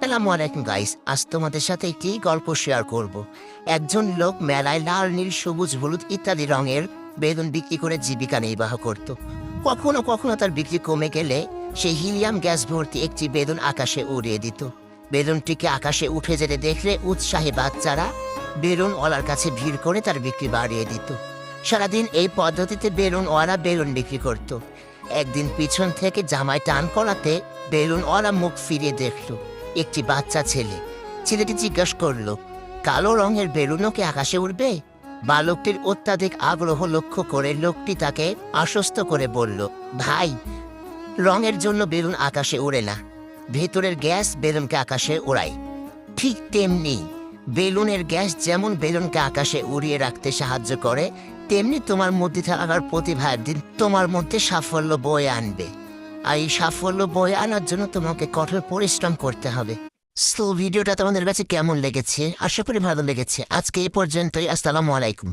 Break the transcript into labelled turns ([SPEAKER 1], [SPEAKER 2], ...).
[SPEAKER 1] আসসালামু আলাইকুম গাইস, আজ তোমাদের সাথে একটি গল্প শেয়ার করব। একজন লোক মেলায় লাল, নীল, সবুজ, হলুদ ইত্যাদি রঙের বেলুন বিক্রি করে জীবিকা নির্বাহ করত। কখনো কখনো তার বিক্রি কমে গেলে সে হিলিয়াম গ্যাস ভর্তি একটি বেলুন আকাশে উড়িয়ে দিত। বেলুনটিকে আকাশে উঠে যেতে দেখলে উৎসাহী বাচ্চারা বেলুনওয়ালার কাছে ভিড় করে তার বিক্রি বাড়িয়ে দিত। সারাদিন এই পদ্ধতিতে বেলুনওয়ালা বেলুন বিক্রি করত। একদিন পিছন থেকে জামায় টান করাতে বেলুনওয়ালা মুখ ফিরিয়ে দেখল একটি বাচ্চা ছেলে। ছেলেটি জিজ্ঞাসা করলো, কালো রঙের বেলুনও কি আকাশে উঠবে? বালকটির অত্যাধিক আগ্রহ লক্ষ্য করে লোকটি তাকে আশ্বস্ত করে বলল, ভাই, রঙের জন্য বেলুন আকাশে ওড়ে না, ভেতরের গ্যাস বেলুনকে আকাশে ওড়ায়। ঠিক তেমনি বেলুনের গ্যাস যেমন বেলুনকে আকাশে উড়িয়ে রাখতে সাহায্য করে, তেমনি তোমার মধ্যে থাকার প্রতিভা একদিন তোমার মধ্যে সাফল্য বয়ে আনবে। আর এই সাফল্য বয়ে আনার জন্য তোমাকে কঠোর পরিশ্রম করতে হবে। সো ভিডিওটা তোমাদের কাছে কেমন লেগেছে? আশা করি ভালো লেগেছে। আজকে এই পর্যন্তই। আসসালামু আলাইকুম।